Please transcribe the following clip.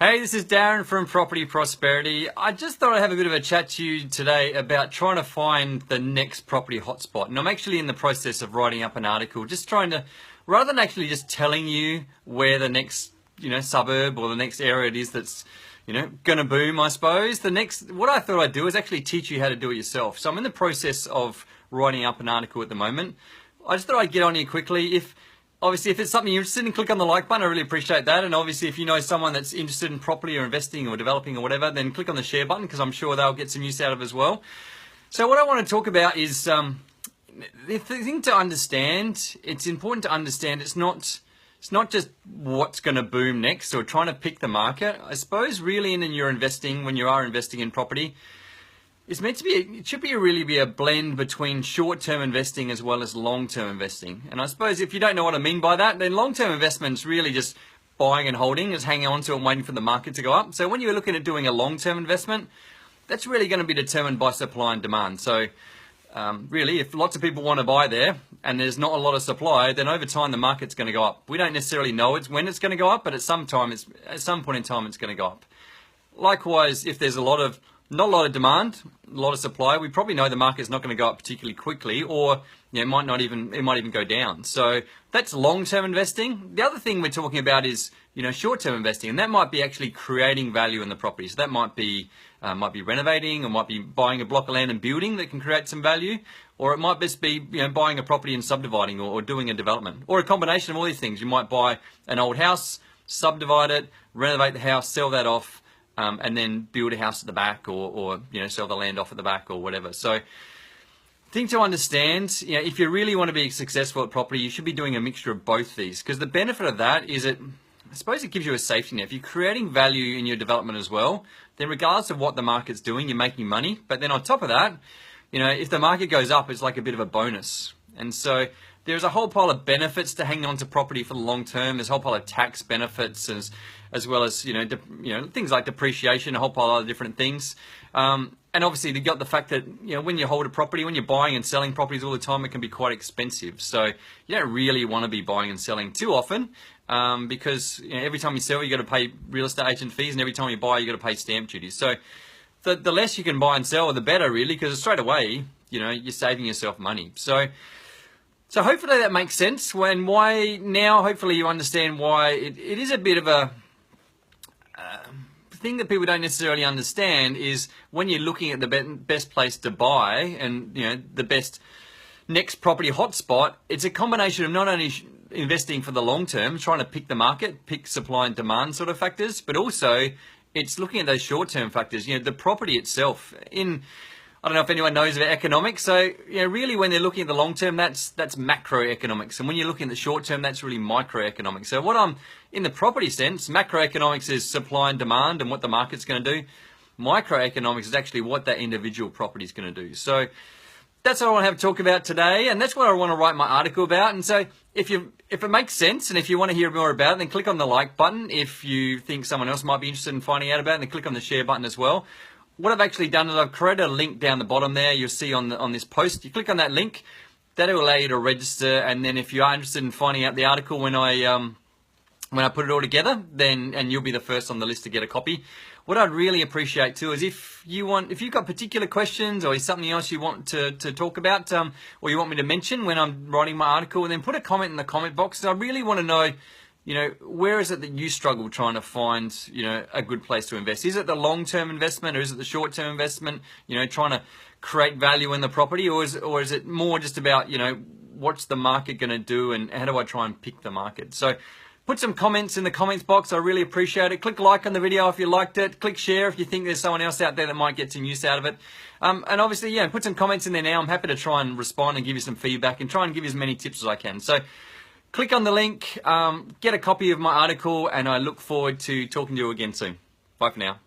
Hey, this is Darren from Property Prosperity. I just thought I'd have a bit of a chat to you today about trying to find the next property hotspot. And I'm actually in the process of writing up an article, just trying to, rather than actually just telling you where the next, suburb or the next area it is that's, going to boom, I suppose. What I thought I'd do is actually teach you how to do it yourself. So I'm in the process of writing up an article at the moment. I just thought I'd get on here quickly. Obviously, if it's something you're interested in, click on the like button. I really appreciate that. And obviously, if you know someone that's interested in property or investing or developing or whatever, then click on the share button because I'm sure they'll get some use out of it as well. So what I want to talk about is the thing to understand. It's important to understand it's not just what's going to boom next or trying to pick the market. I suppose really when you are investing in property, it should really be a blend between short-term investing as well as long-term investing. And I suppose if you don't know what I mean by that, then long-term investment's really just buying and holding, is hanging on to and waiting for the market to go up. So when you're looking at doing a long-term investment, that's really going to be determined by supply and demand. So really, if lots of people want to buy there and there's not a lot of supply, then over time the market's going to go up. We don't necessarily know when it's going to go up, but at some point in time it's going to go up. Likewise, if there's not a lot of demand, a lot of supply, we probably know the market's not going to go up particularly quickly, or it might even go down. So that's long-term investing. The other thing we're talking about is short-term investing, and that might be actually creating value in the property. So that might be renovating, or might be buying a block of land and building that can create some value, or it might just be buying a property and subdividing, or doing a development, or a combination of all these things. You might buy an old house, subdivide it, renovate the house, sell that off, and then build a house at the back, or sell the land off at the back, or whatever. So, thing to understand, if you really want to be successful at property, you should be doing a mixture of both these, because the benefit of that is I suppose it gives you a safety net. If you're creating value in your development as well, then regardless of what the market's doing, you're making money. But then on top of that, if the market goes up, it's like a bit of a bonus. And so there's a whole pile of benefits to hanging on to property for the long term. There's a whole pile of tax benefits as well as things like depreciation, a whole pile of other different things. And obviously you've got the fact that when you hold a property, when you're buying and selling properties all the time, it can be quite expensive. So you don't really want to be buying and selling too often, because every time you sell, you got to pay real estate agent fees, and every time you buy, you got to pay stamp duties. So the less you can buy and sell, the better, really, because straight away you're saving yourself money. So hopefully that makes sense. Hopefully you understand why it is a bit of a thing that people don't necessarily understand is when you're looking at the best place to buy and the best next property hotspot, it's a combination of not only investing for the long term, trying to pick the market, pick supply and demand sort of factors, but also it's looking at those short-term factors. The property itself. I don't know if anyone knows about economics. So, really when they're looking at the long term, that's macroeconomics. And when you're looking at the short term, that's really microeconomics. So in the property sense, macroeconomics is supply and demand and what the market's going to do. Microeconomics is actually what that individual property is going to do. So that's what I want to have a talk about today. And that's what I want to write my article about. And so if it makes sense and if you want to hear more about it, then click on the like button. If you think someone else might be interested in finding out about it, then click on the share button as well. What I've actually done is I've created a link down the bottom there. You'll see on this post. You click on that link, that will allow you to register. And then if you are interested in finding out the article when I put it all together, and you'll be the first on the list to get a copy. What I'd really appreciate too is if you've got particular questions or something else you want to talk about, or you want me to mention when I'm writing my article, then put a comment in the comment box. I really want to know. Where is it that you struggle trying to find, a good place to invest? Is it the long-term investment or is it the short-term investment, trying to create value in the property? Or is it more just about, what's the market going to do and how do I try and pick the market? So put some comments in the comments box. I really appreciate it. Click like on the video if you liked it. Click share if you think there's someone else out there that might get some use out of it. And obviously, put some comments in there now. I'm happy to try and respond and give you some feedback and try and give you as many tips as I can. So click on the link, get a copy of my article, and I look forward to talking to you again soon. Bye for now.